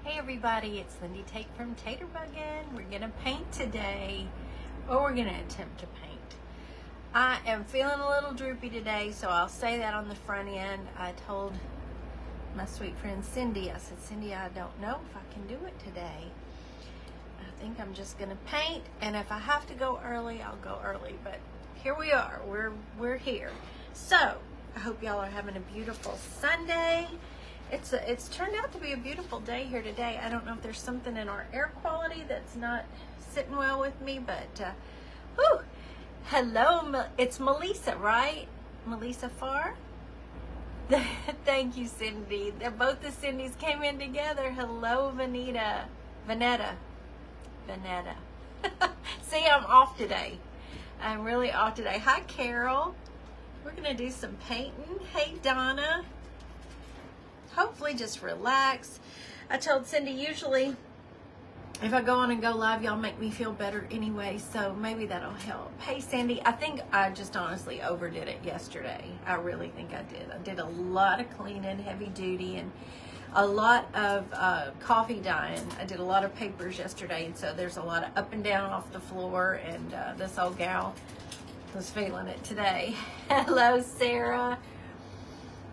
Hey everybody, it's Lindy Tate from Taterbuggin. We're gonna paint today, or we're gonna attempt to paint. I am feeling a little droopy today, so I'll say that on the front end. I told my sweet friend Cindy, I said, Cindy, I don't know if I can do it today. I think I'm just gonna paint, and if I have to go early, I'll go early, but here we are, we're here. So, I hope y'all are having a beautiful Sunday. It's turned out to be a beautiful day here today. I don't know if there's something in our air quality that's not sitting well with me, but whew. Hello, it's Melissa, right? Melissa Farr? Thank you, Cindy. Both the Cindys came in together. Hello, Vanetta. See, I'm off today. I'm really off today. Hi, Carol. We're gonna do some painting. Hey, Donna. Hopefully just relax. I told Cindy, usually if I go on and go live, y'all make me feel better anyway, so maybe that'll help. Hey, Sandy, I think I just honestly overdid it yesterday. I really think I did. I did a lot of cleaning, heavy duty, and a lot of coffee dyeing. I did a lot of papers yesterday, and so there's a lot of up and down off the floor, and this old gal was feeling it today. Hello, Sarah.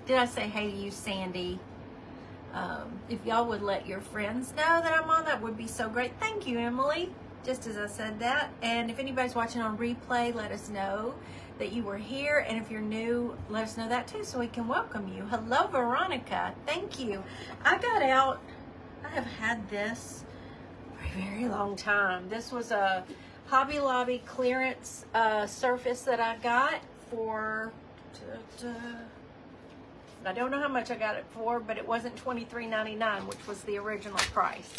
Did I say hey to you, Sandy? If y'all would let your friends know that I'm on, that would be so great. Thank you, Emily, just as I said that. And if anybody's watching on replay, let us know that you were here. And if you're new, let us know that too, so we can welcome you. Hello, Veronica. Thank you. I got out, I have had this for a very long time. This was a Hobby Lobby clearance surface that I got for... I don't know how much I got it for, but it wasn't $23.99, which was the original price.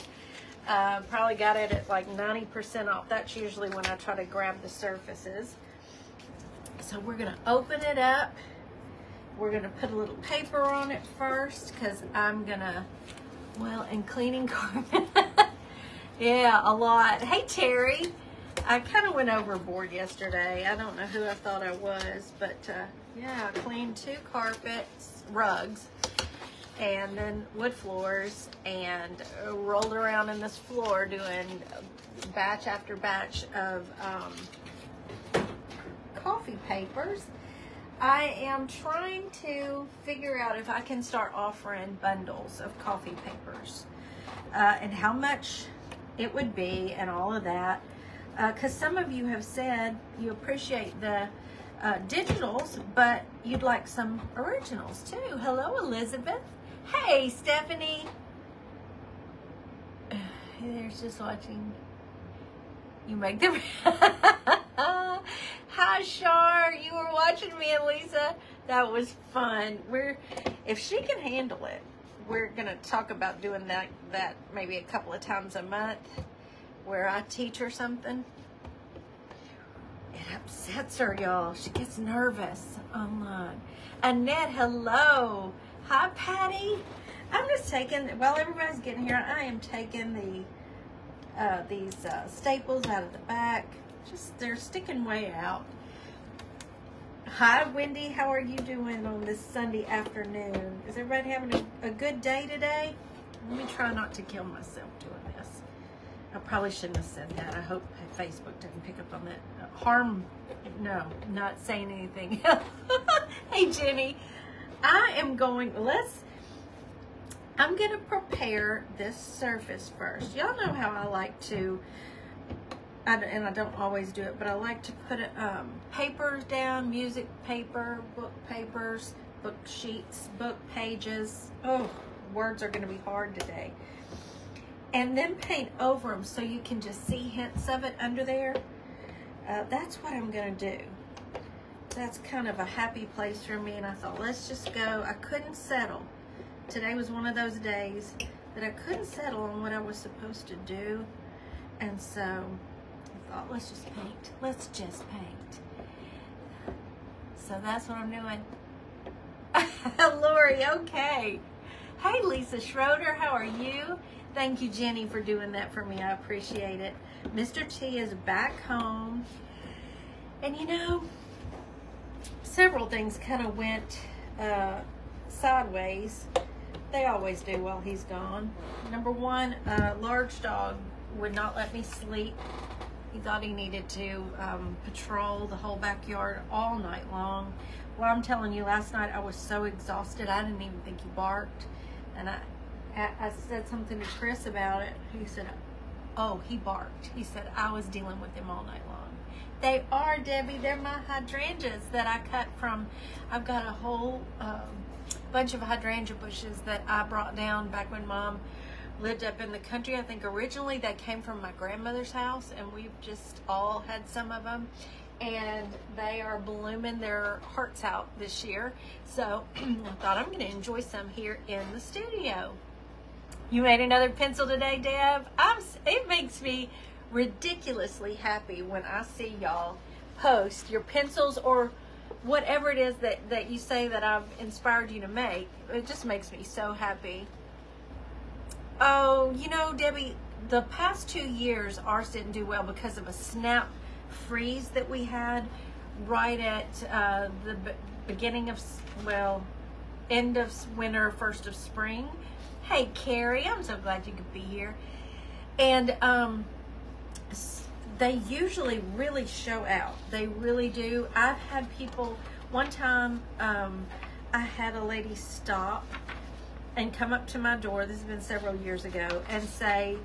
Probably got it at like 90% off. That's usually when I try to grab the surfaces. So we're gonna open it up. We're gonna put a little paper on it first, because I'm gonna, well, and cleaning carpet. Yeah, a lot. Hey, Terry. I kind of went overboard yesterday. I don't know who I thought I was, but yeah, I cleaned 2 carpets, rugs, and then wood floors, and rolled around in this floor doing batch after batch of coffee papers. I am trying to figure out if I can start offering bundles of coffee papers and how much it would be and all of that. Because some of you have said you appreciate the digitals, but you'd like some originals too. Hello, Elizabeth. Hey, Stephanie. There's just watching. You make the... Hi, Shar. You were watching me and Lisa. That was fun. If she can handle it, we're going to talk about doing that maybe a couple of times a month, where I teach her something. It upsets her, y'all. She gets nervous online. Annette, hello. Hi, Patty. I'm just taking, while everybody's getting here, I am taking these staples out of the back. Just, they're sticking way out. Hi, Wendy. How are you doing on this Sunday afternoon? Is everybody having a good day today? Let me try not to kill myself doing this. I probably shouldn't have said that. I hope Facebook didn't pick up on that. No, not saying anything. Hey, Jenny. I'm going to prepare this surface first. Y'all know how I like to, and I don't always do it, but I like to put papers down, music paper, book papers, book sheets, book pages. Oh, words are going to be hard today. And then paint over them so you can just see hints of it under there. That's what I'm going to do. That's kind of a happy place for me, and I thought, let's just go. I couldn't settle. Today was one of those days that I couldn't settle on what I was supposed to do, and so I thought, let's just paint. Let's just paint. So that's what I'm doing. Lori, okay. Hey, Lisa Schroeder, how are you? Thank you, Jenny, for doing that for me. I appreciate it. Mr. T is back home. And you know, several things kind of went sideways They always do while he's gone. Number one, large dog would not let me sleep. He thought he needed to patrol the whole backyard all night long. Well, I'm telling you, last night I was so exhausted, I didn't even think he barked. And I said something to Chris about it. He said, oh, he barked. He said, I was dealing with him all night long. They are, Debbie. They're my hydrangeas that I cut from. I've got a whole bunch of hydrangea bushes that I brought down back when Mom lived up in the country. I think originally they came from my grandmother's house, and we've just all had some of them. And they are blooming their hearts out this year. So I thought I'm going to enjoy some here in the studio. You made another pencil today, Deb? It makes me ridiculously happy when I see y'all post your pencils or whatever it is that you say that I've inspired you to make. It just makes me so happy. Oh, you know, Debbie, the past 2 years ours didn't do well because of a snap freeze that we had right at the beginning of, well, end of winter, first of spring. Hey, Carrie, I'm so glad you could be here. And they usually really show out. They really do. I've had people, one time I had a lady stop and come up to my door, this has been several years ago, and say,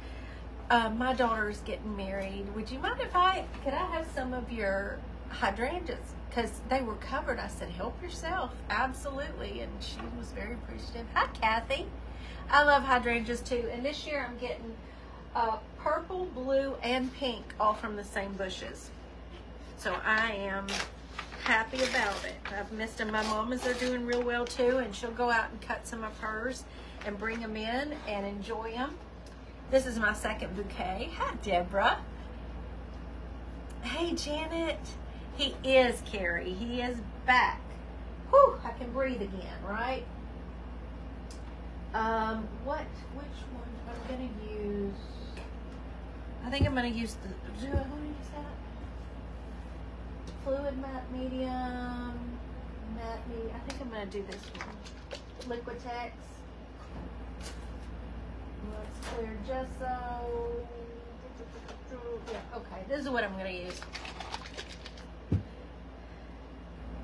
my daughter is getting married. Would you mind if could I have some of your hydrangeas? Because they were covered. I said, help yourself. Absolutely. And she was very appreciative. Hi, Kathy. I love hydrangeas too. And this year I'm getting purple, blue, and pink all from the same bushes. So I am happy about it. I've missed them. My mama's are doing real well too, and she'll go out and cut some of hers and bring them in and enjoy them. This is my second bouquet. Hi, Deborah. Hey, Janet. He is, Carrie. He is back. Whew, I can breathe again, right? Which one I'm going to use? I think I'm going to use do I want to use that? Fluid matte medium, matte medium. I think I'm going to do this one. Liquitex. Let's clear gesso. Yeah, okay. This is what I'm going to use.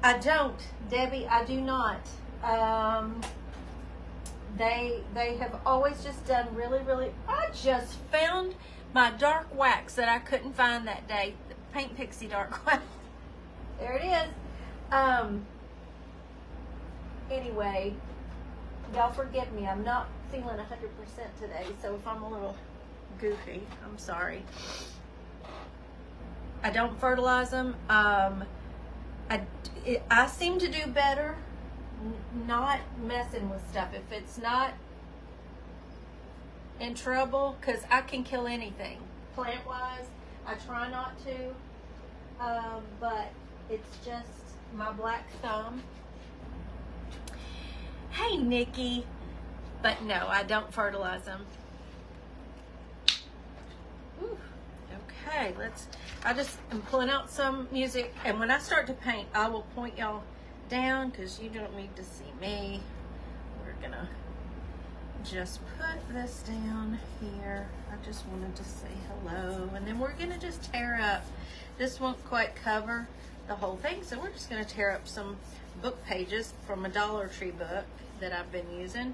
I don't, Debbie. I do not. They have always just done really, really. I just found my dark wax that I couldn't find that day. The Paint Pixie dark wax. There it is. Anyway, y'all forgive me. I'm not feeling 100% today, so if I'm a little goofy, I'm sorry. I don't fertilize them. I seem to do better not messing with stuff. If it's not in trouble, because I can kill anything. Plant-wise, I try not to, but it's just my black thumb. Hey, Nikki. But no, I don't fertilize them. Ooh. Okay, I just am pulling out some music, and when I start to paint, I will point y'all down because you don't need to see me. We're gonna just put this down here. I just wanted to say hello, and then we're gonna just tear up. This won't quite cover the whole thing, so we're just gonna tear up some book pages from a Dollar Tree book that I've been using,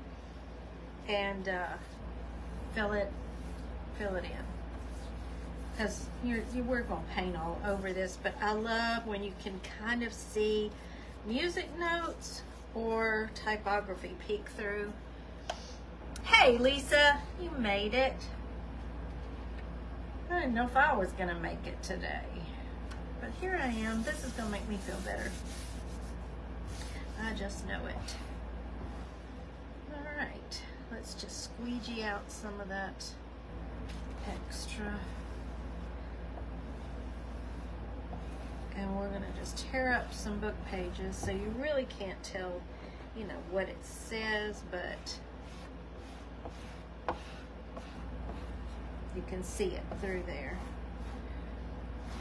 and fill it in. Because we're going to paint all over this, but I love when you can kind of see music notes or typography peek through. Hey, Lisa, you made it. I didn't know if I was going to make it today, but here I am. This is going to make me feel better. I just know it. All right, let's just squeegee out some of that extra. And we're gonna just tear up some book pages so you really can't tell, you know, what it says, but you can see it through there.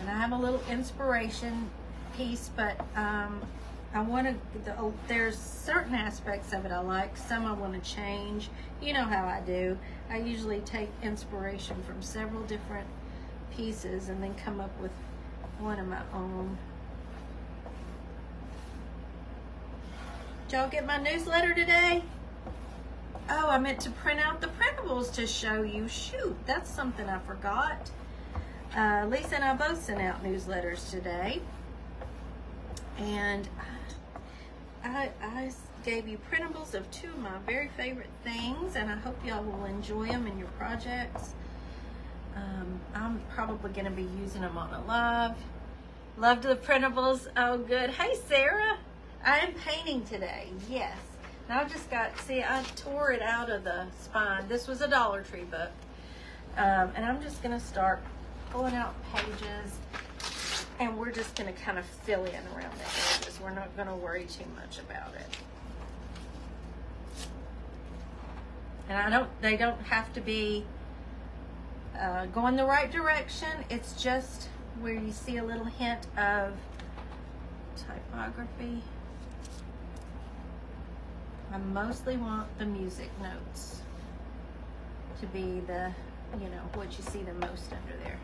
And I have a little inspiration piece, but there's certain aspects of it I like, some I want to change. You know how I do. I usually take inspiration from several different pieces and then come up with one of my own. Did y'all get my newsletter today? Oh, I meant to print out the printables to show you. Shoot, that's something I forgot. Lisa and I both sent out newsletters today. And I gave you printables of two of my very favorite things, and I hope y'all will enjoy them in your projects. I'm probably going to be using them on a live. Loved the printables. Oh, good. Hey, Sarah. I am painting today. Yes. Now I just got, see, I tore it out of the spine. This was a Dollar Tree book. And I'm just going to start pulling out pages, and we're just going to kind of fill in around the edges. We're not going to worry too much about it. And they don't have to be going the right direction. It's just where you see a little hint of typography. I mostly want the music notes to be the, you know, what you see the most under there.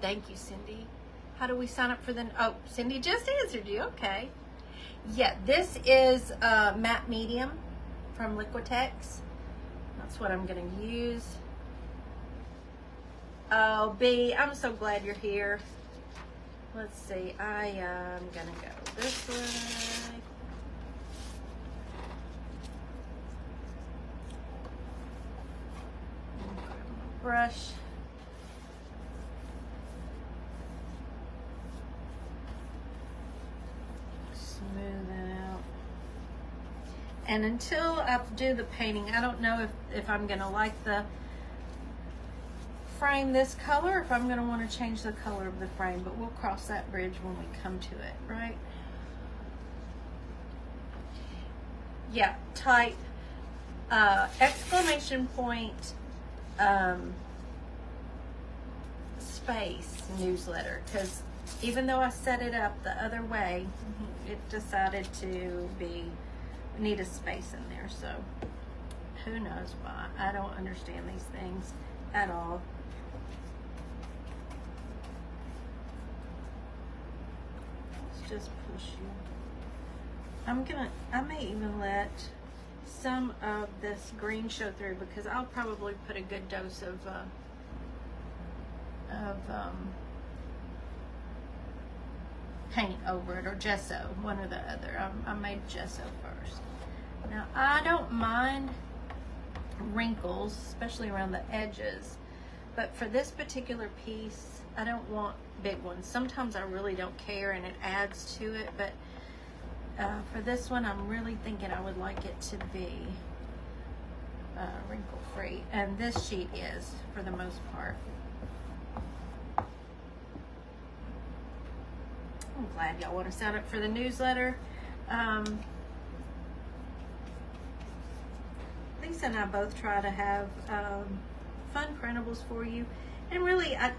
Thank you, Cindy. How do we sign up for the, oh, Cindy just answered you, okay. Yeah, this is matte medium from Liquitex. That's what I'm gonna use. Oh, B, I'm so glad you're here. Let's see, I am gonna go this way. Grab my brush. Smooth that out. And until I do the painting, I don't know if I'm gonna like the frame this color, if I'm gonna want to change the color of the frame, but we'll cross that bridge when we come to it, right? Yeah, type exclamation point space newsletter, because even though I set it up the other way, it decided to need a space in there, so who knows why. I don't understand these things at all. Just push you. I may even let some of this green show through, because I'll probably put a good dose of paint over it, or gesso, one or the other. I made gesso first. Now, I don't mind wrinkles, especially around the edges, but for this particular piece, I don't want big ones. Sometimes I really don't care and it adds to it, but for this one, I'm really thinking I would like it to be wrinkle free, and this sheet is for the most part. I'm glad y'all want to sign up for the newsletter. Lisa and I both try to have fun printables for you, and really I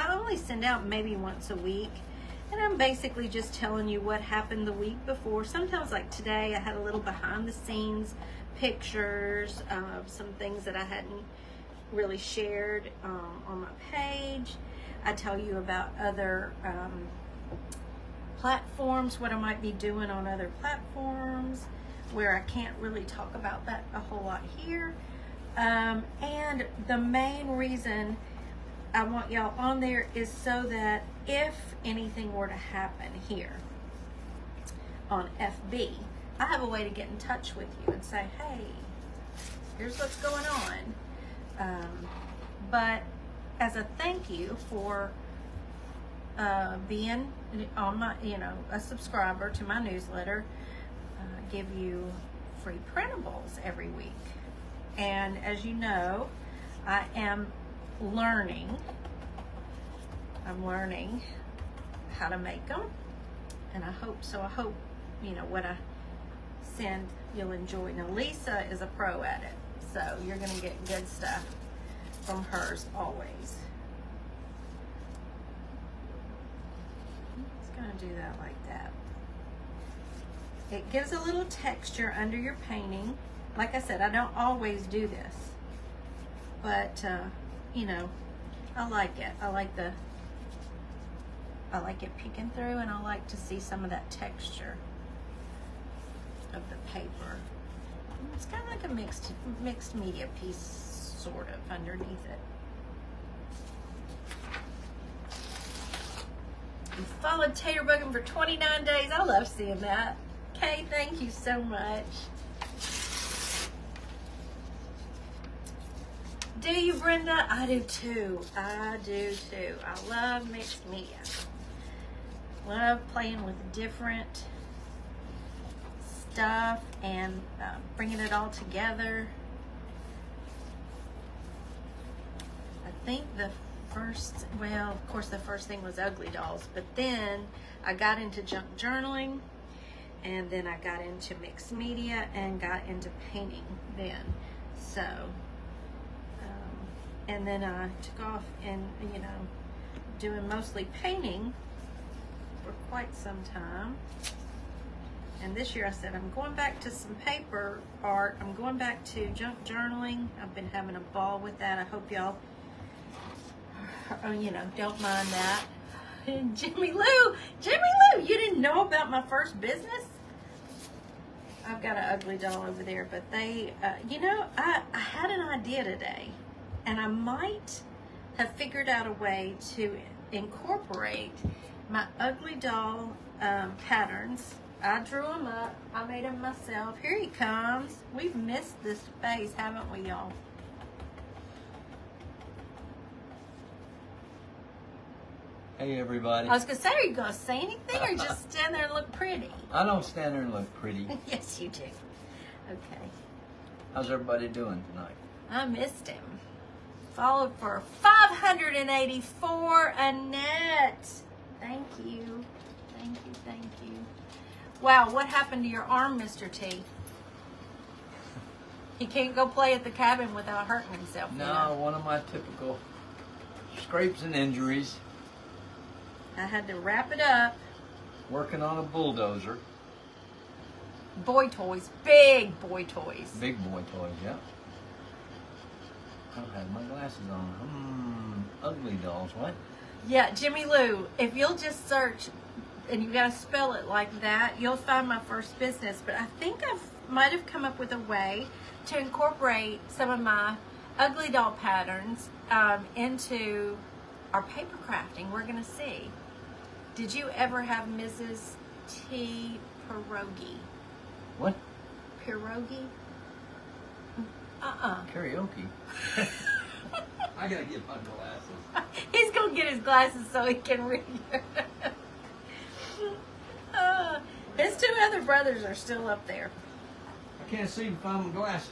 only send out maybe once a week, and I'm basically just telling you what happened the week before. Sometimes, like today, I had a little behind the scenes pictures of some things that I hadn't really shared on my page. I tell you about other platforms, what I might be doing on other platforms where I can't really talk about that a whole lot here. And the main reason I want y'all on there is so that if anything were to happen here on FB, I have a way to get in touch with you and say, hey, here's what's going on. But as a thank you for being on my, a subscriber to my newsletter, give you free printables every week. And as you know, I am learning. I'm learning how to make them, and I hope what I send you'll enjoy. Now Lisa is a pro at it, so you're gonna get good stuff from hers always. going to do that like that. It gives a little texture under your painting. Like I said, I don't always do this, but you know, I like it. I like it peeking through, and I like to see some of that texture of the paper. It's kind of like a mixed media piece, sort of, underneath it. You followed Tater Buggin for 29 days. I love seeing that. Kay, thank you so much. Do you, Brenda? I do too. I do too. I love mixed media. Love playing with different stuff and bringing it all together. I think the first, well, of course the first thing was Ugly Dolls, but then I got into junk journaling, and then I got into mixed media and got into painting then. So, and then I took off and, you know, doing mostly painting for quite some time. And this year I said, I'm going back to some paper art. I'm going back to junk journaling. I've been having a ball with that. I hope y'all, you know, don't mind that. Jimmy Lou, you didn't know about my first business? I've got an Ugly Doll over there, but they, you know, I had an idea today, and I might have figured out a way to incorporate my Ugly Doll patterns. I drew them up. I made them myself. Here he comes. We've missed this face, haven't we, y'all? Hey, everybody. I was going to say, are you going to say anything or just stand there and look pretty? I don't stand there and look pretty. Yes, you do. Okay. How's everybody doing tonight? I missed him. Followed for 584, Annette. Thank you. Thank you, thank you. Wow, what happened to your arm, Mr. T? He can't go play at the cabin without hurting himself. No, one of my typical scrapes and injuries. I had to wrap it up. Working on a bulldozer. Boy toys, big boy toys. Big boy toys, yeah. I don't have my glasses on. Ugly Dolls, what? Yeah, Jimmy Lou, if you'll just search, and you got to spell it like that, you'll find my first business. But I think I might have come up with a way to incorporate some of my Ugly Doll patterns into our paper crafting. We're going to see. Did you ever have Mrs. T. Pierogi? What? Pierogi? Karaoke. I gotta get my glasses. He's going to get his glasses so he can read. His two other brothers are still up there. I can't see to find my glasses.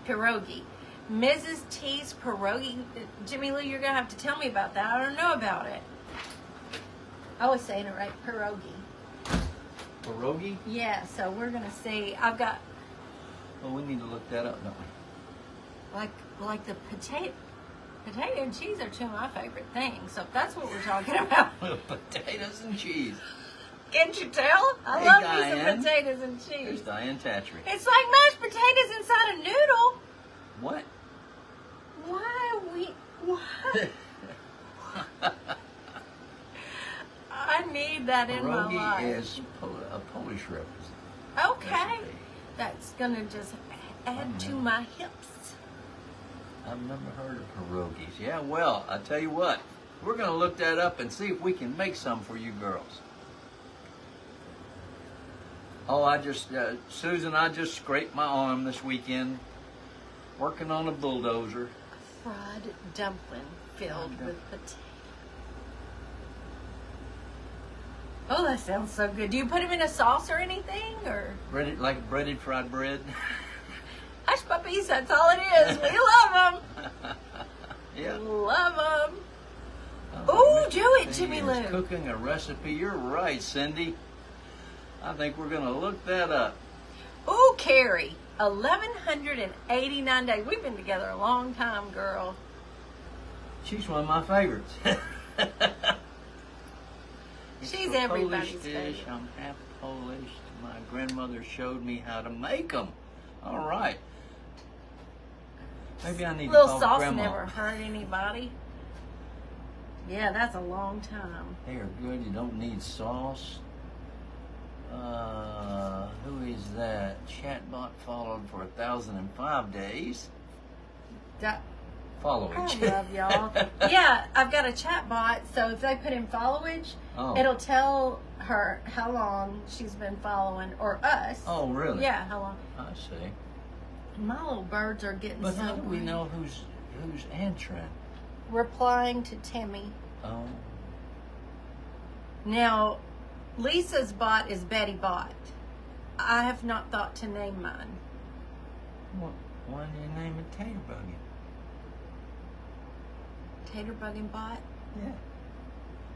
Pierogi. Mrs. T's pierogi. Jimmy Lou, you're going to have to tell me about that. I don't know about it. I was saying it right. Pierogi. Pierogi? Yeah, so we're going to see. I've got... Well, we need to look that up, don't we? Like the potato and cheese are two of my favorite things. So if that's what we're talking about. Potatoes and cheese. Can't you tell? I Hey, love me Diane. some potatoes and cheese. There's Diane Tatry. It's like mashed potatoes inside a noodle. What? Why are we... What? I need that in my Pierogi life. is a Polish recipe. Okay. That's going to just add to my hips. I've never heard of pierogies. Yeah, well, I tell you what. We're going to look that up and see if we can make some for you girls. Oh, Susan, I just scraped my arm this weekend working on a bulldozer. Fried dumpling filled with potato. Oh, that sounds so good. Do you put them in a sauce or anything? Or Like breaded fried bread? hush puppies, that's all it is. We love them. Yeah. Love them. Oh, Ooh, do it, Jimmy is Lou. Cooking a recipe. You're right, Cindy. I think we're going to look that up. Ooh, Carrie. 1,189 days. We've been together a long time, girl. She's one of my favorites. She's a everybody's Polish dish. favorite. I'm half Polish. My grandmother showed me how to make them. All right. Maybe I need to Little call sauce Grandma. never hurt anybody. Yeah, that's a long time. They are good. You don't need sauce. Who is that? Chatbot followed for 1,005 days. That, Followage. I love y'all. Yeah, I've got a chat bot, so if they put in followage, Oh. it'll tell her how long she's been following, or us. Oh, really? Yeah, how long. I see. My little birds are getting But so how do we great. know who's answering? Replying to Timmy. Oh. Now, Lisa's bot is Betty Bot. I have not thought to name mine. Why do you name it Tater Buggy? Tater Buggin' Bot? Yeah.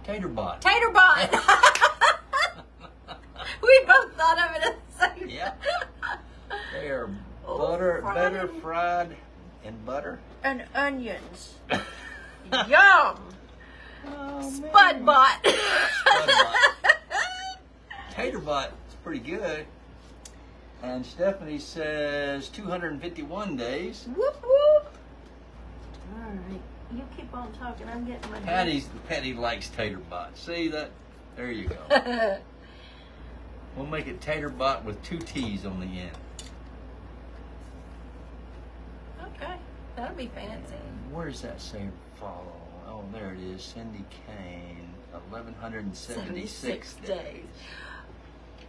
Tater Bot. Tater Bot! We both thought of it at the same Yeah. They are Oh, better fried. fried in butter. And onions. Yum! Oh, Spud Bot! Tater Bot is pretty good. And Stephanie says 251 days. Whoop whoop! Alright, you keep on talking. I'm getting my Patty likes Tater Bot. See that? There you go. We'll make it Tater Bot with 2 T's on the end. Okay, that'll be fancy. And where does that say follow? Oh, there it is. Cindy Kane, 1,176 days.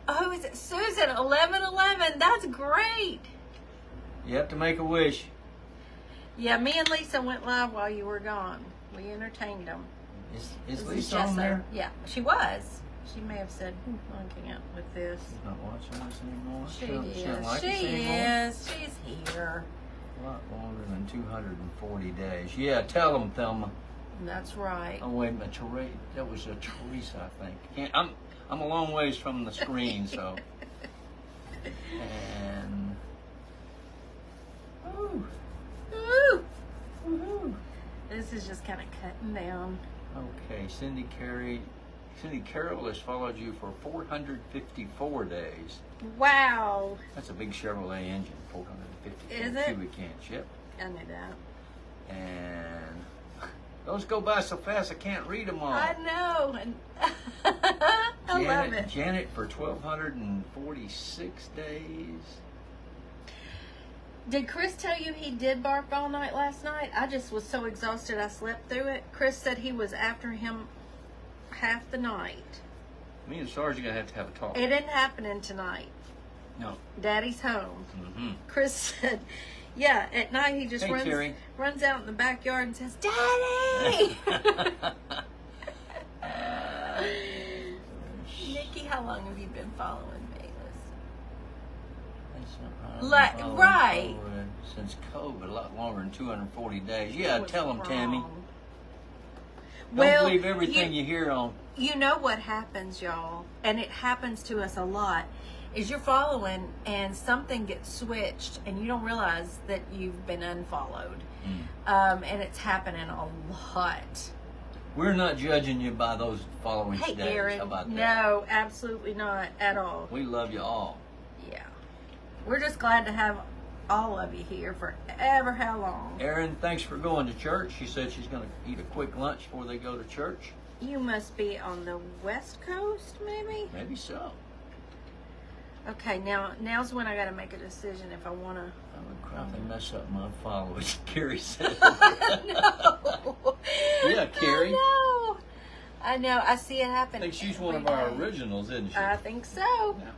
Oh, is it Susan? 1111. That's great. You have to make a wish. Yeah, me and Lisa went live while you were gone. We entertained them. Is This Lisa Jessa. on there? Yeah, she was. She may have said, I can't with this. She's not watching us anymore. She doesn't is. like us She anymore. is. She's here. A lot longer than 240 days. Yeah, tell them, Thelma. That's right. Oh, wait a minute. That was a Teresa, I think. I'm a long ways from the screen, so. And. Ooh. Woo! Woohoo. This is just kind of cutting down. Okay, Cindy Carroll has followed you for 454 days. Wow. That's a big Chevrolet engine, 454 Is it? cubic inch. Yep. I knew that. And those go by so fast I can't read them all. I know. And I love it. Janet for 1,246 days. Did Chris tell you he did bark all night last night? I just was so exhausted I slept through it. Chris said he was after him half the night. Me and Sarge are going to have a talk. It isn't happening tonight. No. Daddy's home. Mm-hmm. Chris said, yeah, at night he just Hey, Terry. runs out in the backyard and says, Daddy! Nikki, how long have you been following me? Right. Since COVID, a lot longer than 240 days. Yeah, tell them, Tammy. Wrong. Don't believe everything you hear on. You know what happens, y'all, and it happens to us a lot, is you're following and something gets switched and you don't realize that you've been unfollowed. And it's happening a lot. We're not judging you by those following Hey, days. Aaron. How about that? No, absolutely not at all. We love you all. Yeah. We're just glad to have all of you here for ever how long. Erin, thanks for going to church. She said she's going to eat a quick lunch before they go to church. You must be on the West Coast, maybe? Maybe so. Okay, now's when I got to make a decision if I want to. I would cry if they mess up my followers, Carrie said. No. Yeah, Carrie. I know. I see it happen. I think she's every one of our day. originals, isn't she? I think so. Yeah.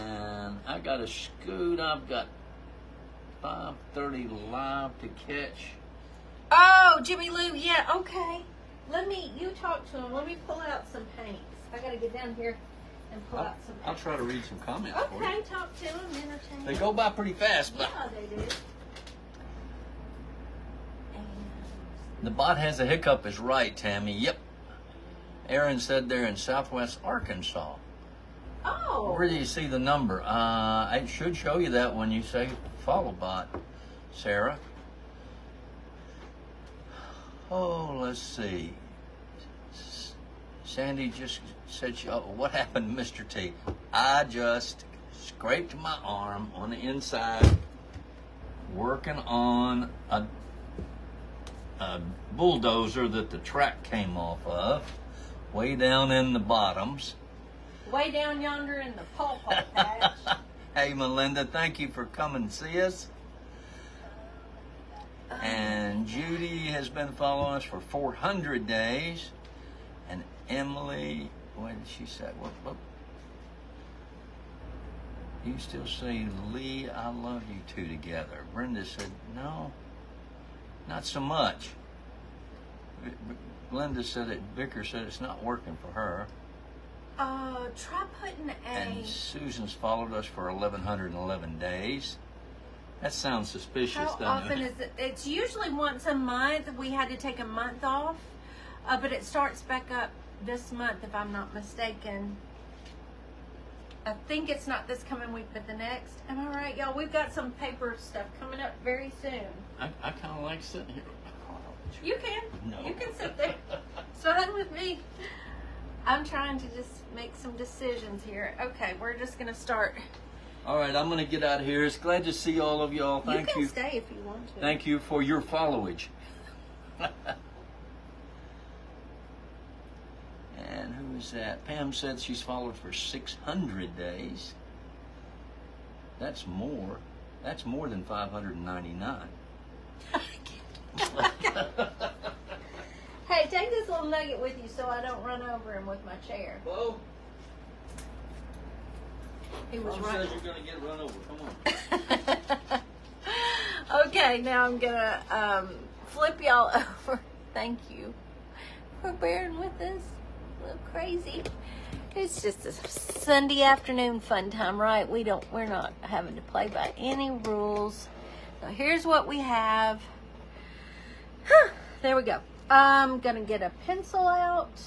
And I got a scoot. I've got 5:30 live to catch. Oh, Jimmy Lou. Yeah. Okay. You talk to him. Let me pull out some paints. I got to get down here and pull out some. I'll try to read some comments for you. Okay, talk to him. Entertain. They go by pretty fast, but Yeah, they do. the bot has a hiccup is right, Tammy. Yep. Aaron said they're in Southwest Arkansas. Well, maybe they're in Southwest Texas. And, Maybe. well, you know what? Maybe. I Oh. Where do you see the number? It should show you that when you say follow bot, Sarah. Oh, let's see. Sandy just said, what happened to Mr. T? I just scraped my arm on the inside working on a bulldozer that the track came off of, way down in the bottoms. Way down yonder in the pawpaw patch. Hey, Melinda, thank you for coming to see us. And Judy has been following us for 400 days. And Emily, what did she say? What? You still say, Lee, I love you two together. Brenda said, no, not so much. Glenda said it, Vicar said it's not working for her. Try putting a... And Susan's followed us for 1,111 days. That sounds suspicious, How doesn't often it? is it? It's usually once a month. We had to take a month off, but it starts back up this month, if I'm not mistaken. I think it's not this coming week, but the next. Am I right, y'all? We've got some paper stuff coming up very soon. I kind of like sitting here. You can. No. You can sit there. It's fine with me. I'm trying to just make some decisions here. Okay, we're just going to start. All right, I'm going to get out of here. It's glad to see all of y'all. Thank You you. can stay if you want to. Thank you for your followage. And who is that? Pam said she's followed for 600 days. That's more. That's more than 599. Hey, take this little nugget with you so I don't run over him with my chair. Whoa. He was Mom right. says you're going to get run over. Come on. Okay, now I'm gonna flip y'all over. Thank you for bearing with us. A little crazy. It's just a Sunday afternoon fun time, right? We're not having to play by any rules. So here's what we have. There we go. I'm gonna get a pencil out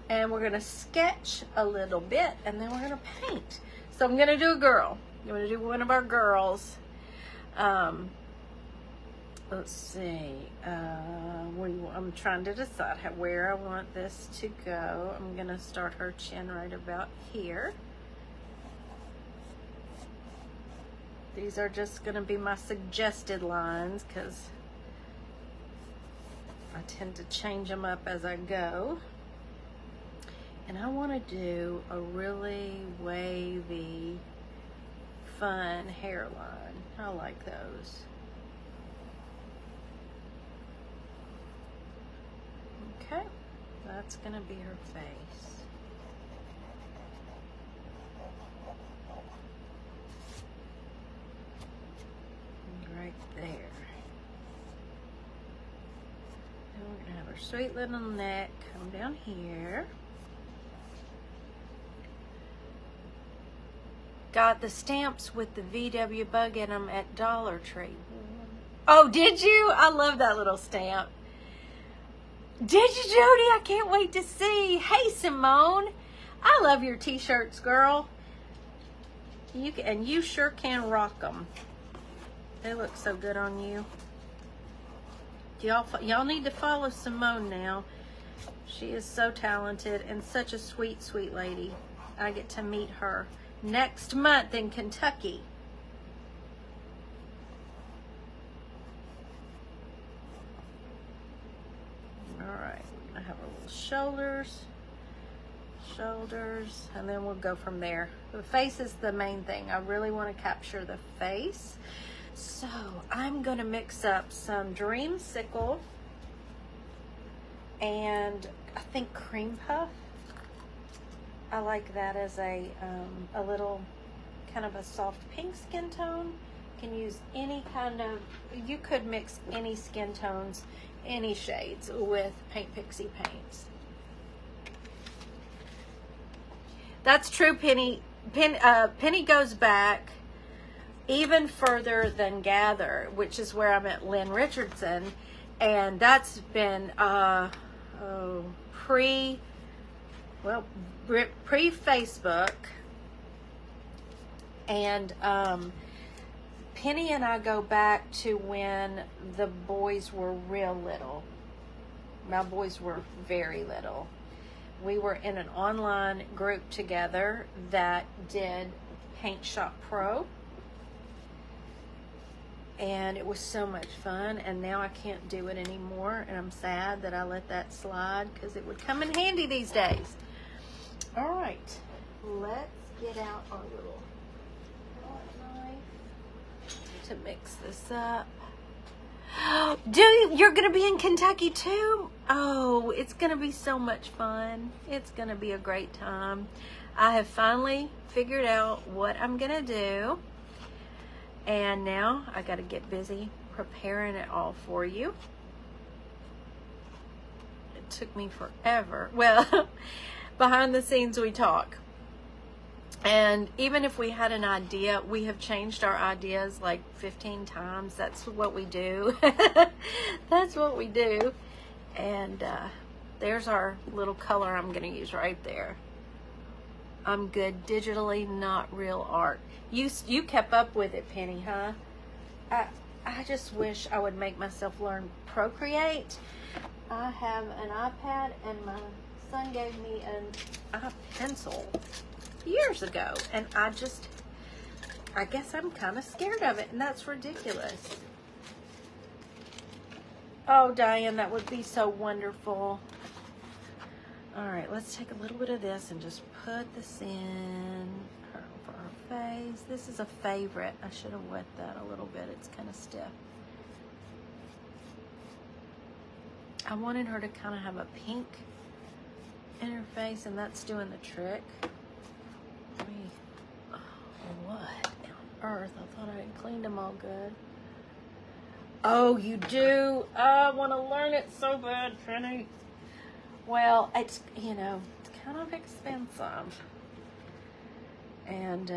and we're gonna sketch a little bit and then we're gonna paint. So I'm gonna do a girl. I'm gonna do one of our girls. Let's see. I'm trying to decide where I want this to go. I'm gonna start her chin right about here. These are just gonna be my suggested lines because I tend to change them up as I go. And I want to do a really wavy, fun hairline. I like those. Okay, that's going to be her face. Right there. And we're going to have her sweet little neck come down here. Got the stamps with the VW bug in them at Dollar Tree. Oh, did you? I love that little stamp. Did you, Jody? I can't wait to see. Hey, Simone. I love your t-shirts, girl. You sure can rock them. They look so good on you. Y'all need to follow Simone now. She is so talented and such a sweet, sweet lady. I get to meet her next month in Kentucky. All right, we're gonna have our little shoulders, and then we'll go from there. The face is the main thing. I really want to capture the face. So I'm gonna mix up some Dreamsicle and I think Cream Puff. I like that as a little kind of a soft pink skin tone. You can use any kind of, you could mix any skin tones, any shades with Paint Pixie paints. That's true, Penny. Penny goes back even further than Gather, which is where I met Lynn Richardson, and that's been well, pre-Facebook, and Penny and I go back to when the boys were real little. My boys were very little. We were in an online group together that did Paint Shop Pro. And it was so much fun, and now I can't do it anymore, and I'm sad that I let that slide because it would come in handy these days. All right, let's get out our little palette knife to mix this up. You're going to be in Kentucky too? Oh, it's going to be so much fun. It's going to be a great time. I have finally figured out what I'm going to do. And now I got to get busy preparing it all for you. It took me forever. Well, behind the scenes we talk. And even if we had an idea, we have changed our ideas like 15 times. That's what we do. That's what we do. And there's our little color I'm going to use right there. I'm good digitally, not real art. You kept up with it, Penny, huh? I just wish I would make myself learn Procreate. I have an iPad, and my son gave me a pencil years ago, and I guess I'm kind of scared of it, and that's ridiculous. Oh, Diane, that would be so wonderful. All right, let's take a little bit of this and just put this in for her face. This is a favorite. I should have wet that a little bit. It's kind of stiff. I wanted her to kind of have a pink in her face, and that's doing the trick. What on earth? I thought I had cleaned them all good. Oh, you do? I want to learn it so bad, Penny. Well, it's, it's kind of expensive. And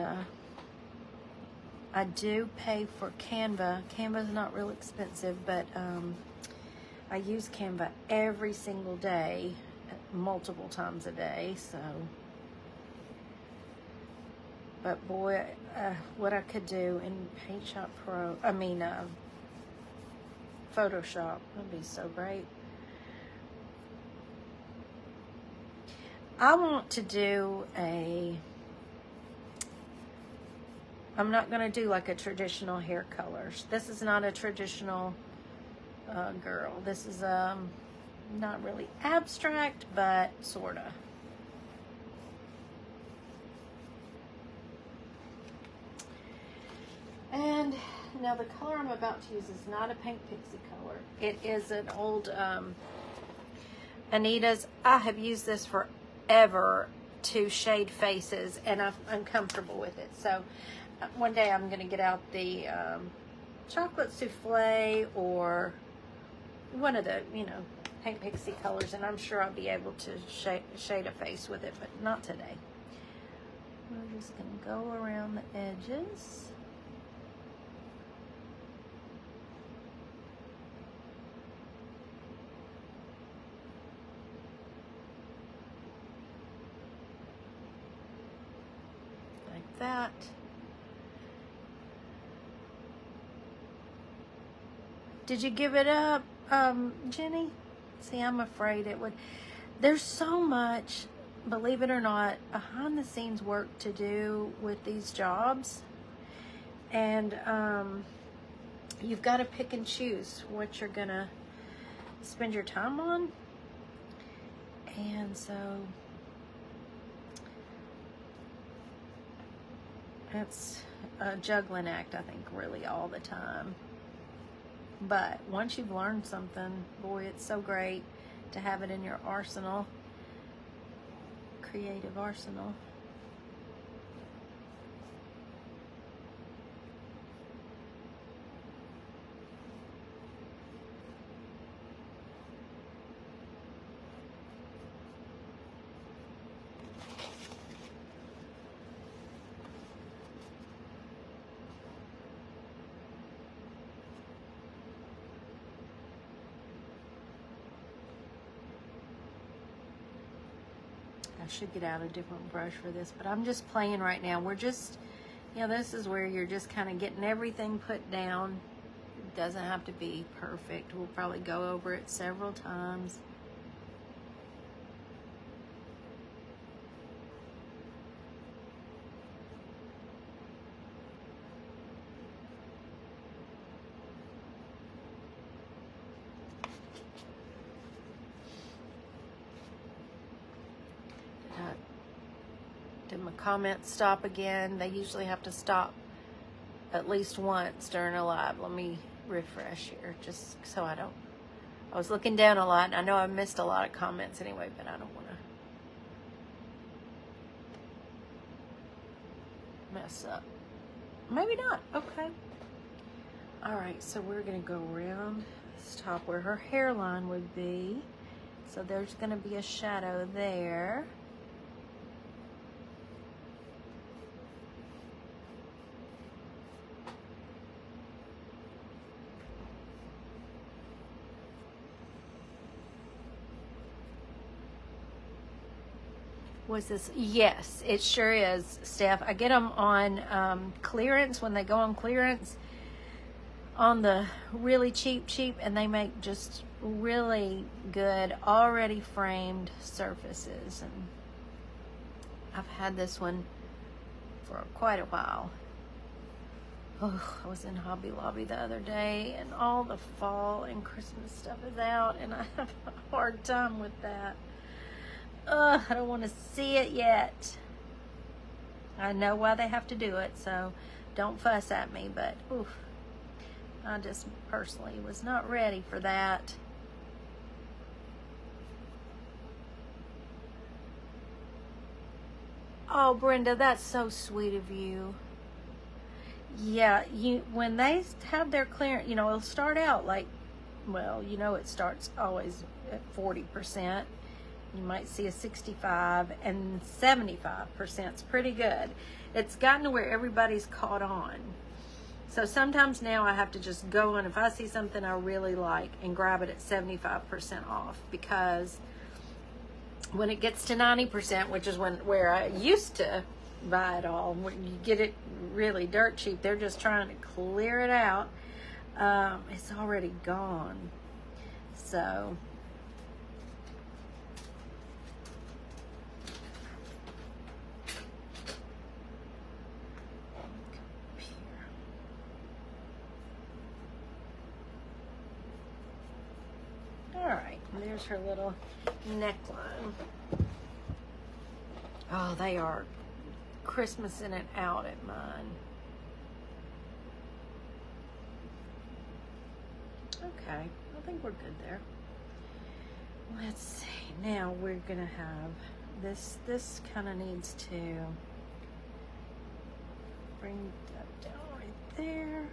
I do pay for Canva. Canva's not real expensive, but I use Canva every single day, multiple times a day, so. But boy, what I could do in Paint Shop Pro, Photoshop, would be so great. I want to do I'm not going to do like a traditional hair colors. This is not a traditional girl. This is not really abstract, but sort of. And now the color I'm about to use is not a Pink Pixie color. It is an old Anita's. I have used this forever to shade faces, and I'm comfortable with it. So one day I'm going to get out the chocolate souffle or one of the, Pink Pixie colors, and I'm sure I'll be able to shade a face with it, but not today. We're just going to go around the edges. That. Did you give it up, Jenny? See, I'm afraid it would. There's so much, believe it or not, behind the scenes work to do with these jobs. And you've got to pick and choose what you're going to spend your time on. And so it's a juggling act, I think, really all the time. But once you've learned something, boy, it's so great to have it in your arsenal, creative arsenal. I should get out a different brush for this, but I'm just playing right now. We're just, you know, this is where you're just kind of getting everything put down. It doesn't have to be perfect. We'll probably go over it several times. Did my comments stop again? They usually have to stop at least once during a live. Let me refresh here just so I was looking down a lot, and I know I missed a lot of comments anyway, but I don't want to mess up. Maybe not. Okay. All right, so we're going to go around this top where her hairline would be. So there's going to be a shadow there. Was this? Yes, it sure is, Steph. I get them on clearance, when they go on clearance on the really cheap, and they make just really good already framed surfaces. And I've had this one for quite a while. Oh, I was in Hobby Lobby the other day, and all the fall and Christmas stuff is out, and I have a hard time with that. I don't want to see it yet. I know why they have to do it, so don't fuss at me, but oof, I just personally was not ready for that. Oh, Brenda, that's so sweet of you. Yeah, when they have their clearance, you know, it'll start out like, well, you know, it starts always at 40%. You might see a 65, and 75% is pretty good. It's gotten to where everybody's caught on. So sometimes now I have to just go on, if I see something I really like, and grab it at 75% off, because when it gets to 90%, which is where I used to buy it all, when you get it really dirt cheap, they're just trying to clear it out. It's already gone. So all right, there's her little neckline. Oh, they are Christmasing it out at mine. Okay, I think we're good there. Let's see. Now we're gonna have this kind of needs to bring that down right there.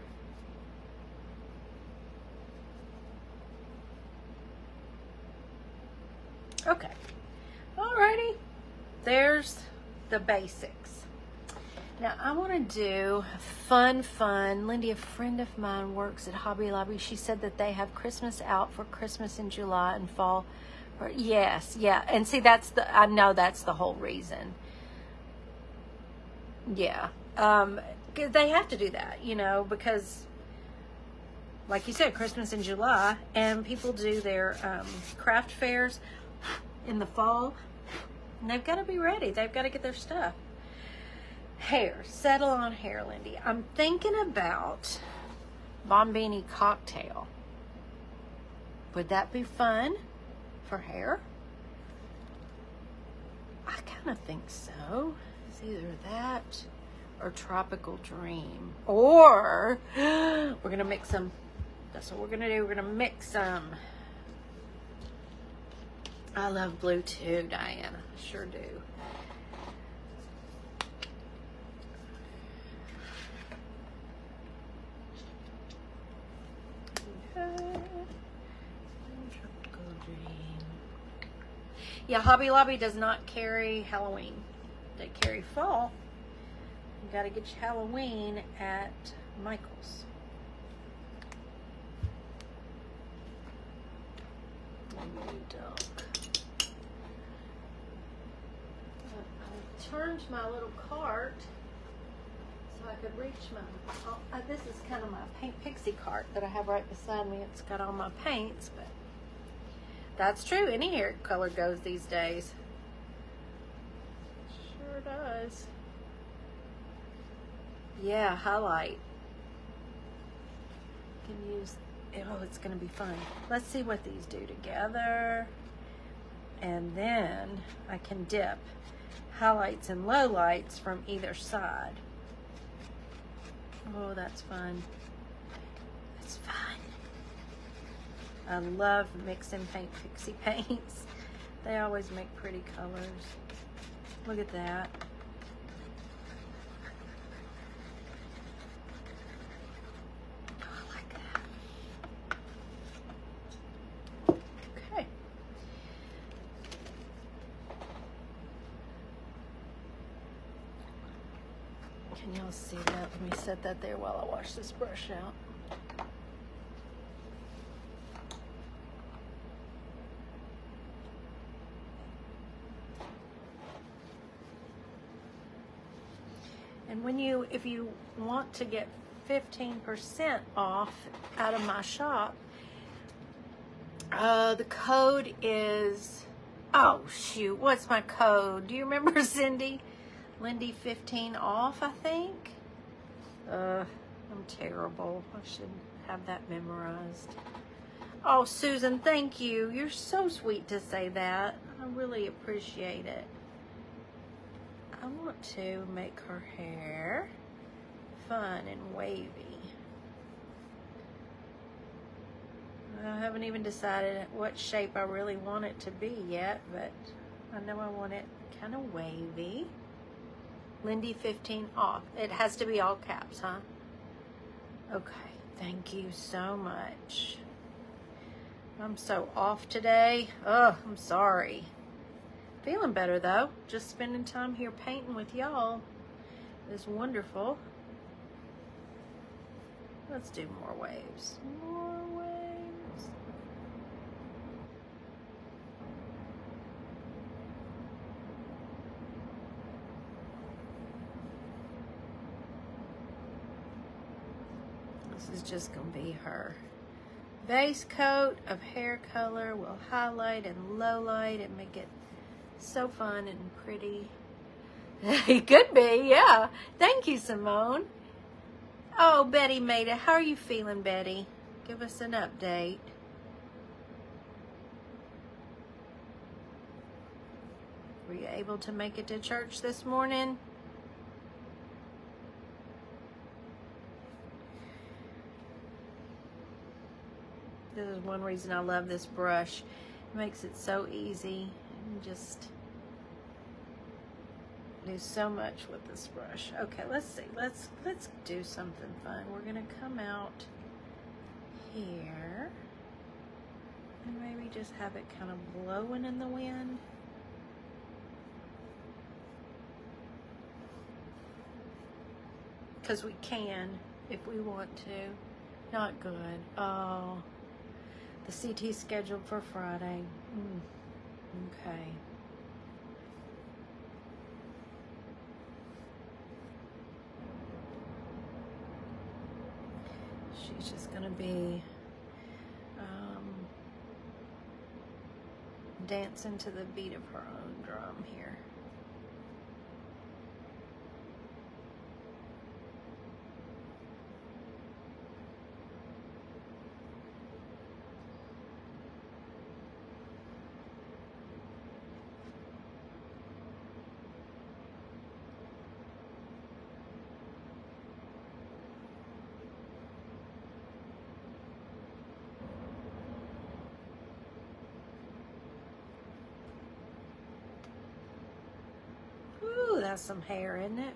Okay. Alrighty. There's the basics. Now I want to do fun. Lindy, a friend of mine, works at Hobby Lobby. She said that they have Christmas out for Christmas in July and fall. Yes, yeah. And see, I know that's the whole reason. Yeah. They have to do that, you know, because like you said, Christmas in July, and people do their craft fairs in the fall, and they've got to be ready. They've got to get their stuff. Hair, settle on hair, Lindy. I'm thinking about Bombini cocktail. Would that be fun for hair? I kind of think so. It's either that or Tropical Dream. Or we're going to mix them. That's what we're going to do. We're going to mix them. I love blue too, Diana. I sure do. Yeah, Hobby Lobby does not carry Halloween. They carry fall. You got to get your Halloween at Michael's. turned my little cart so I could reach my, this is kind of my Paint Pixie cart that I have right beside me. It's got all my paints, but that's true. Any hair color goes these days. Sure does. Yeah, highlight. Can use, oh, it's going to be fun. Let's see what these do together. And then I can dip highlights and lowlights from either side. Oh, that's fun. That's fun. I love mixing Paint Pixie paints. They always make pretty colors. Look at that. Oh, I like that. Okay. Can y'all see that? Let me set that there while I wash this brush out. And when you, if you want to get 15% off out of my shop, the code is, oh shoot, what's my code? Do you remember, Cindy? Lindy 15 off, I think. I'm terrible. I should have that memorized. Oh, Susan, thank you. You're so sweet to say that. I really appreciate it. I want to make her hair fun and wavy. I haven't even decided what shape I really want it to be yet, but I know I want it kind of wavy. Lindy 15 off. It has to be all caps, huh? Okay, thank you so much. I'm so off today. Oh, I'm sorry. Feeling better though. Just spending time here painting with y'all is wonderful. Let's do more waves. More waves. This is just gonna be her base coat of hair color. We'll highlight and low light and make it so fun and pretty. It could be, yeah. Thank you, Simone. Oh, Betty made it. How are you feeling, Betty? Give us an update. Were you able to make it to church this morning? This is one reason I love this brush. It makes it so easy. And just do so much with this brush. Okay, let's see. Let's do something fun. We're gonna come out here and maybe just have it kind of blowing in the wind. Because we can if we want to. Not good. Oh, the CT scheduled for Friday. Okay. She's just gonna be dancing to the beat of her own drum here. Ooh, that's some hair, isn't it?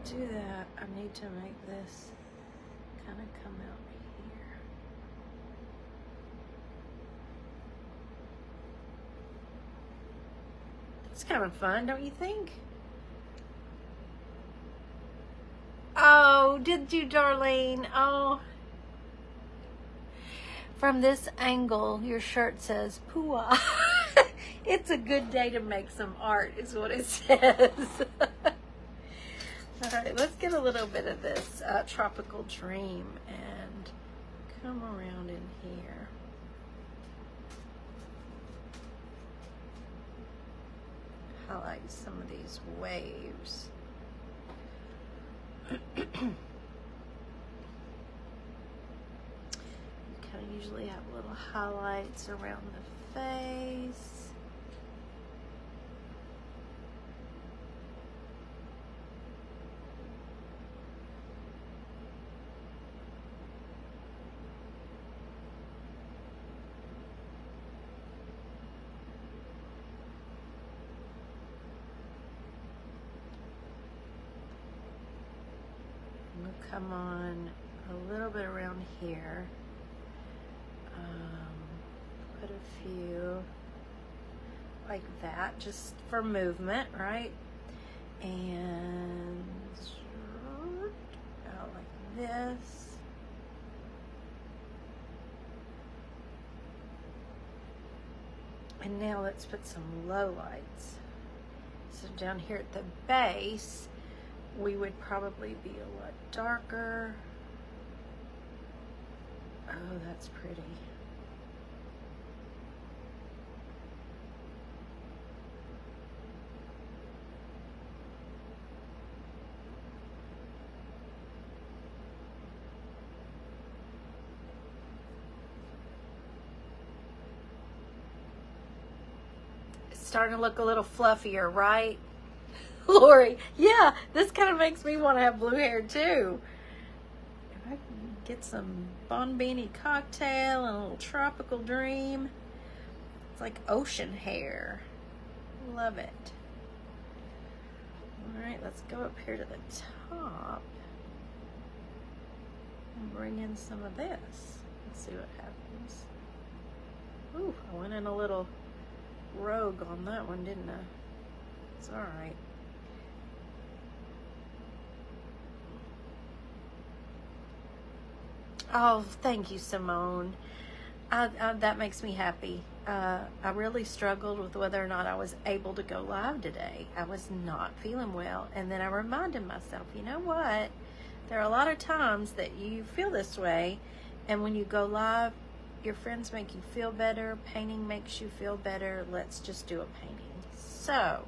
do that, I need to make this kind of come out here. It's kind of fun, don't you think? Oh, did you, Darlene? Oh. From this angle, your shirt says, Pua. It's a good day to make some art, is what it says. All right, let's get a little bit of this Tropical Dream and come around in here. Highlight some of these waves. Usually have little highlights around the face. We'll come on a little bit around here. Put a few like that, just for movement, right? And out like this. And now let's put some low lights. So down here at the base, we would probably be a lot darker. Oh, that's pretty. Starting to look a little fluffier, right? Lori, yeah, this kind of makes me want to have blue hair too. If I can get some Bon Beanie cocktail and a little Tropical Dream. It's like ocean hair. Love it. All right, let's go up here to the top and bring in some of this. Let's see what happens. Ooh, I went in a little rogue on that one, didn't I? It's all right. Oh, thank you, Simone. That makes me happy. I really struggled with whether or not I was able to go live today. I was not feeling well. And then I reminded myself, you know what? There are a lot of times that you feel this way. And when you go live, your friends make you feel better. Painting makes you feel better. Let's just do a painting. So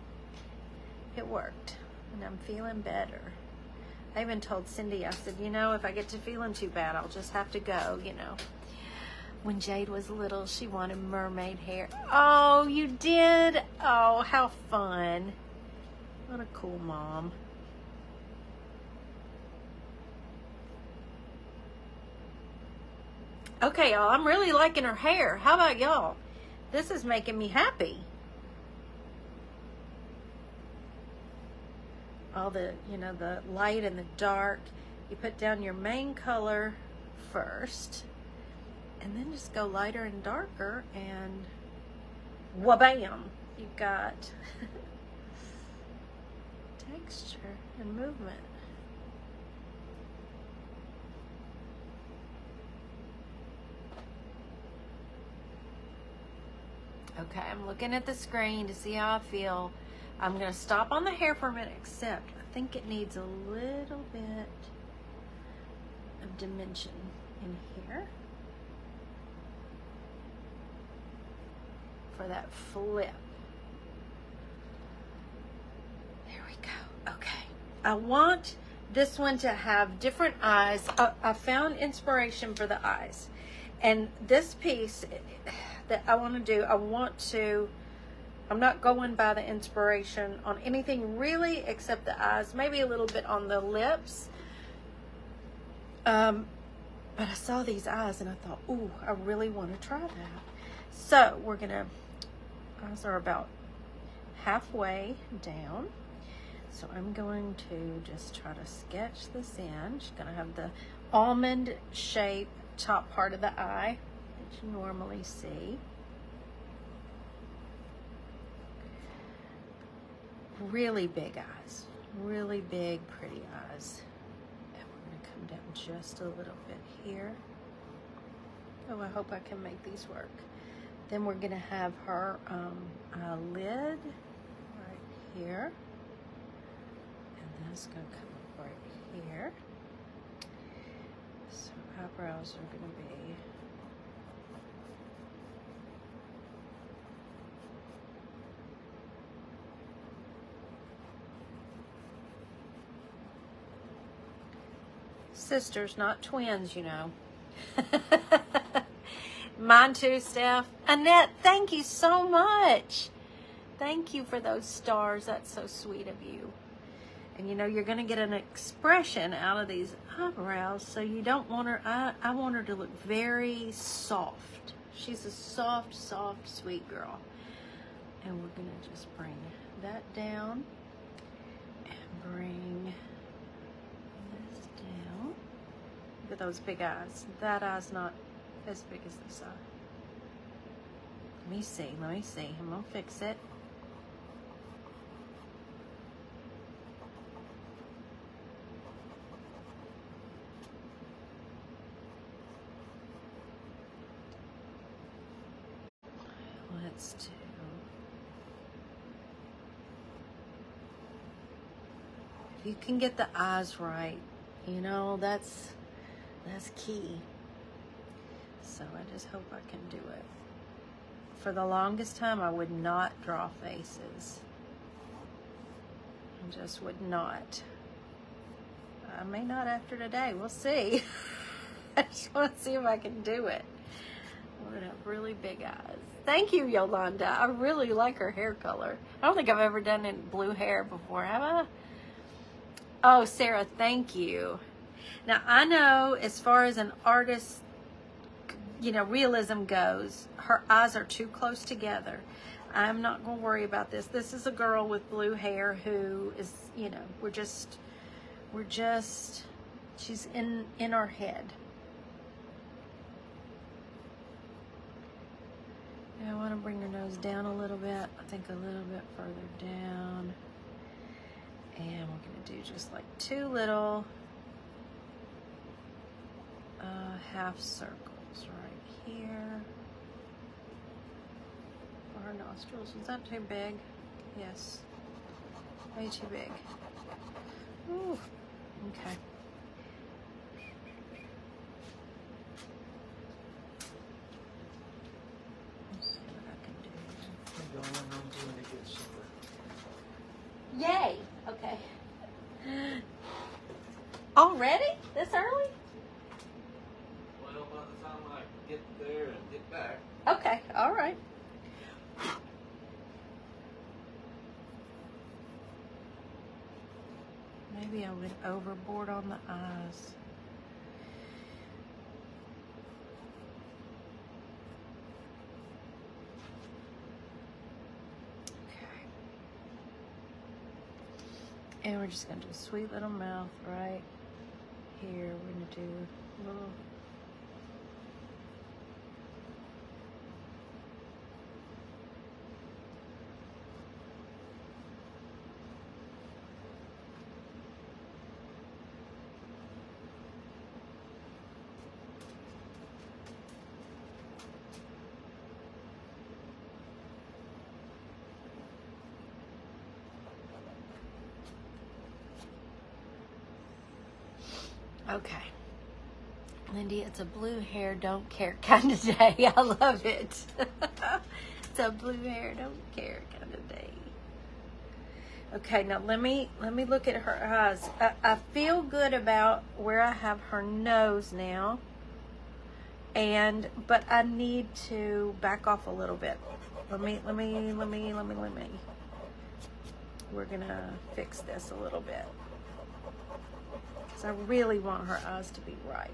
it worked. And I'm feeling better. I even told Cindy, I said, you know, if I get to feeling too bad, I'll just have to go, you know. When Jade was little, she wanted mermaid hair. Oh, you did? Oh, how fun. What a cool mom. Okay, y'all, I'm really liking her hair. How about y'all? This is making me happy. All the, you know, the light and the dark. You put down your main color first, and then just go lighter and darker, and wha-bam, you've got texture and movement. Okay, I'm looking at the screen to see how I feel. I'm going to stop on the hair for a minute, except I think it needs a little bit of dimension in here for that flip. There we go. Okay. I want this one to have different eyes. I found inspiration for the eyes. And this piece that I want to do, I'm not going by the inspiration on anything really except the eyes, maybe a little bit on the lips. But I saw these eyes and I thought, ooh, I really want to try that. So eyes are about halfway down. So I'm going to just try to sketch this in. She's going to have the almond shape top part of the eye that you normally see. Really big eyes, really big, pretty eyes. And we're going to come down just a little bit here. Oh, I hope I can make these work. Then we're going to have her lid right here. And that's going to come up right here. So eyebrows are going to be sisters, not twins, you know. Mine too, Steph. Annette, thank you so much. Thank you for those stars. That's so sweet of you. And you know, you're going to get an expression out of these eyebrows, so you don't want her, I want her to look very soft. She's a soft, soft, sweet girl. And we're going to just bring that down and bring this down. Look at those big eyes. That eye's not as big as this eye. Let me see, let me see. I'm going to fix it. Let's do, if you can get the eyes right, you know, that's key. So I just hope I can do it. For the longest time, I would not draw faces. I just would not. I may not after today. We'll see. I just want to see if I can do it. I want to have really big eyes. Thank you, Yolanda. I really like her hair color. I don't think I've ever done it in blue hair before, have I? Oh, Sarah, thank you. Now, I know as far as an artist, you know, realism goes, her eyes are too close together. I'm not going to worry about this. This is a girl with blue hair who is, you know, we're just, she's in our head. I want to bring her nose down a little bit. I think a little bit further down. And we're going to do just like two little half circles right here. For her nostrils. Is that too big? Yes. Way too big. Ooh. Okay. Yay! Okay. Already? This early? Well, by the time I get there and get back. Okay, all right. Maybe I went overboard on the eyes. And we're just going to do a sweet little mouth right here. We're going to do a little. Okay. Lindy, it's a blue hair, don't care kind of day. I love it. It's a blue hair, don't care kind of day. Okay, now let me look at her eyes. I feel good about where I have her nose now. But I need to back off a little bit. Let me. We're gonna fix this a little bit. I really want her eyes to be right.